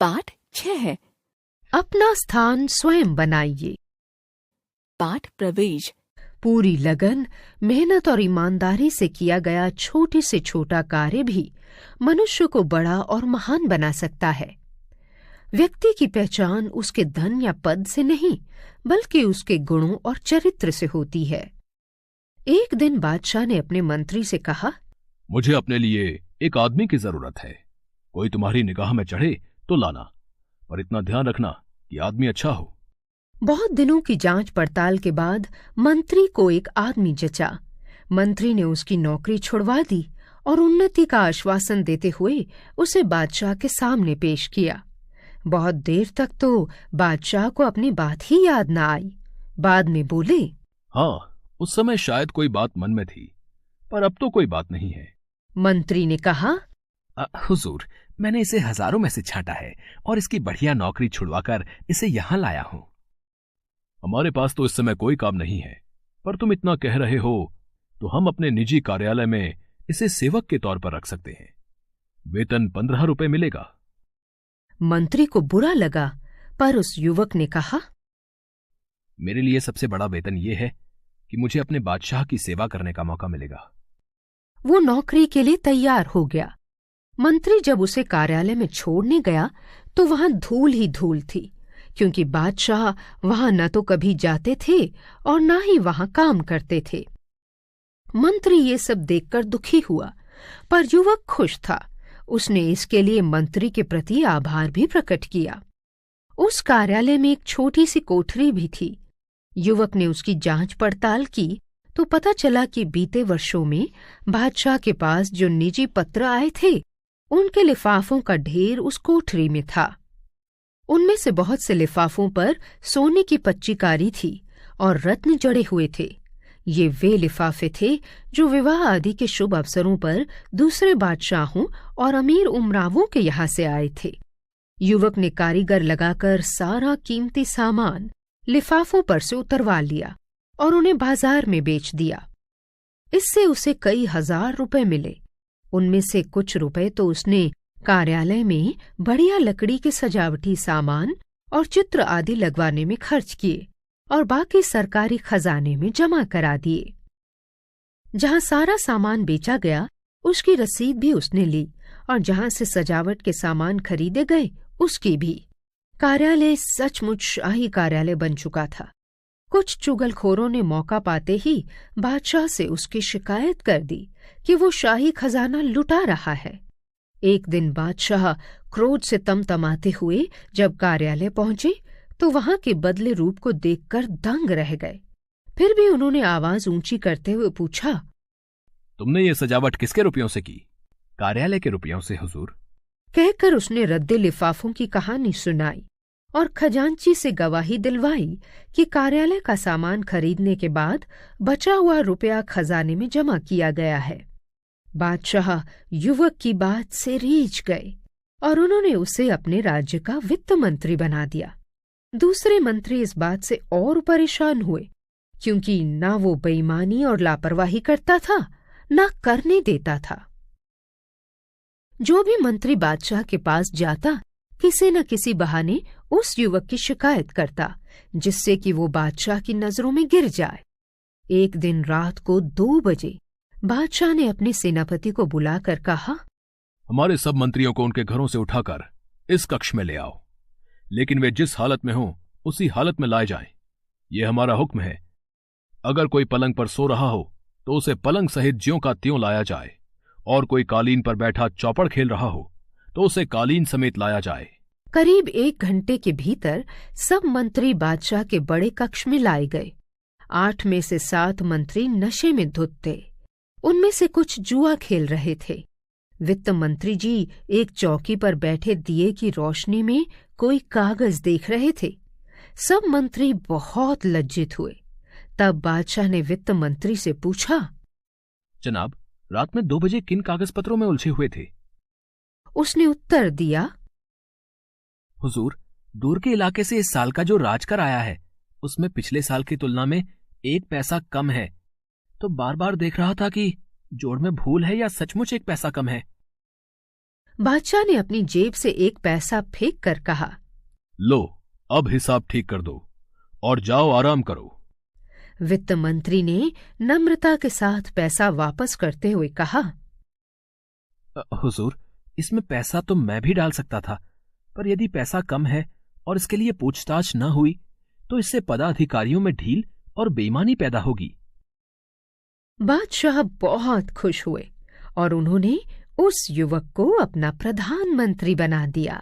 पाठ 6। अपना स्थान स्वयं बनाइए। पाठ प्रवेश। पूरी लगन, मेहनत और ईमानदारी से किया गया छोटे से छोटा कार्य भी मनुष्य को बड़ा और महान बना सकता है। व्यक्ति की पहचान उसके धन या पद से नहीं, बल्कि उसके गुणों और चरित्र से होती है। एक दिन बादशाह ने अपने मंत्री से कहा, मुझे अपने लिए एक आदमी की जरूरत है। कोई तुम्हारी निगाह में चढ़े तो लाना, पर इतना ध्यान रखना कि आदमी अच्छा हो। बहुत दिनों की जांच पड़ताल के बाद मंत्री को एक आदमी जचा। मंत्री ने उसकी नौकरी छुड़वा दी और उन्नति का आश्वासन देते हुए उसे बादशाह के सामने पेश किया। बहुत देर तक तो बादशाह को अपनी बात ही याद न आई। बाद में बोले, हाँ, उस समय शायद कोई बात मन में थी, पर अब तो कोई बात नहीं है। मंत्री ने कहा, हुजूर, मैंने इसे हजारों में से छांटा है और इसकी बढ़िया नौकरी छुड़वाकर इसे यहां लाया हूं। हमारे पास तो इस समय कोई काम नहीं है, पर तुम इतना कह रहे हो तो हम अपने निजी कार्यालय में इसे सेवक के तौर पर रख सकते हैं। वेतन 15 रुपए मिलेगा। मंत्री को बुरा लगा, पर उस युवक ने कहा, मेरे लिए सबसे बड़ा वेतन यह है कि मुझे अपने बादशाह की सेवा करने का मौका मिलेगा। वो नौकरी के लिए तैयार हो गया। मंत्री जब उसे कार्यालय में छोड़ने गया तो वहां धूल ही धूल थी, क्योंकि बादशाह वहां न तो कभी जाते थे और न ही वहां काम करते थे। मंत्री ये सब देखकर दुखी हुआ, पर युवक खुश था। उसने इसके लिए मंत्री के प्रति आभार भी प्रकट किया। उस कार्यालय में एक छोटी सी कोठरी भी थी। युवक ने उसकी जांच पड़ताल की तो पता चला कि बीते वर्षों में बादशाह के पास जो निजी पत्र आए थे, उनके लिफाफों का ढेर उस कोठरी में था। उनमें से बहुत से लिफाफों पर सोने की पच्चीकारी थी और रत्न जड़े हुए थे। ये वे लिफाफे थे जो विवाह आदि के शुभ अवसरों पर दूसरे बादशाहों और अमीर उमरावों के यहाँ से आए थे। युवक ने कारीगर लगाकर सारा कीमती सामान लिफाफों पर से उतरवा लिया और उन्हें बाजार में बेच दिया। इससे उसे कई हजार रुपए मिले। उनमें से कुछ रुपए तो उसने कार्यालय में बढ़िया लकड़ी के सजावटी सामान और चित्र आदि लगवाने में खर्च किए और बाकी सरकारी खजाने में जमा करा दिए। जहां सारा सामान बेचा गया, उसकी रसीद भी उसने ली और जहां से सजावट के सामान खरीदे गए, उसकी भी। कार्यालय सचमुच शाही कार्यालय बन चुका था। कुछ चुगलखोरों ने मौका पाते ही बादशाह से उसकी शिकायत कर दी कि वो शाही खजाना लुटा रहा है। एक दिन बादशाह क्रोध से तमतमाते हुए जब कार्यालय पहुंचे तो वहां के बदले रूप को देखकर दंग रह गए। फिर भी उन्होंने आवाज ऊंची करते हुए पूछा, तुमने ये सजावट किसके रुपयों से की? कार्यालय के रुपयों से, हुजूर। कहकर उसने रद्दे लिफाफों की कहानी सुनाई और खजांची से गवाही दिलवाई कि कार्यालय का सामान खरीदने के बाद बचा हुआ रुपया खजाने में जमा किया गया है। बादशाह युवक की बात से रीझ गए और उन्होंने उसे अपने राज्य का वित्त मंत्री बना दिया। दूसरे मंत्री इस बात से और परेशान हुए, क्योंकि ना वो बेईमानी और लापरवाही करता था, ना करने देता था। जो भी मंत्री बादशाह के पास जाता, किसी न किसी बहाने उस युवक की शिकायत करता, जिससे कि वो बादशाह की नजरों में गिर जाए। एक दिन रात को 2 बजे बादशाह ने अपने सेनापति को बुलाकर कहा, हमारे सब मंत्रियों को उनके घरों से उठाकर इस कक्ष में ले आओ, लेकिन वे जिस हालत में हों उसी हालत में लाए जाएं। ये हमारा हुक्म है। अगर कोई पलंग पर सो रहा हो तो उसे पलंग सहित ज्यों का त्यों लाया जाए, और कोई कालीन पर बैठा चौपड़ खेल रहा हो तो उसे कालीन समेत लाया जाए। करीब 1 घंटे के भीतर सब मंत्री बादशाह के बड़े कक्ष में लाए गए। 8 में से 7 मंत्री नशे में धुत थे। उनमें से कुछ जुआ खेल रहे थे। वित्त मंत्री जी एक चौकी पर बैठे दिए की रोशनी में कोई कागज देख रहे थे। सब मंत्री बहुत लज्जित हुए। तब बादशाह ने वित्त मंत्री से पूछा, जनाब, रात में 2 बजे किन कागज पत्रों में उलझे हुए थे? उसने उत्तर दिया, हुजूर, दूर के इलाके से इस साल का जो राजकर आया है, उसमें पिछले साल की तुलना में 1 पैसा कम है। तो बार बार देख रहा था कि जोड़ में भूल है या सचमुच 1 पैसा कम है। बादशाह ने अपनी जेब से एक पैसा फेंक कर कहा, लो, अब हिसाब ठीक कर दो और जाओ आराम करो। वित्त मंत्री ने नम्रता के साथ पैसा वापस करते हुए कहा, हुजूर, इसमें पैसा तो मैं भी डाल सकता था, पर यदि पैसा कम है और इसके लिए पूछताछ न हुई तो इससे पदाधिकारियों में ढील और बेईमानी पैदा होगी। बादशाह बहुत खुश हुए और उन्होंने उस युवक को अपना प्रधानमंत्री बना दिया।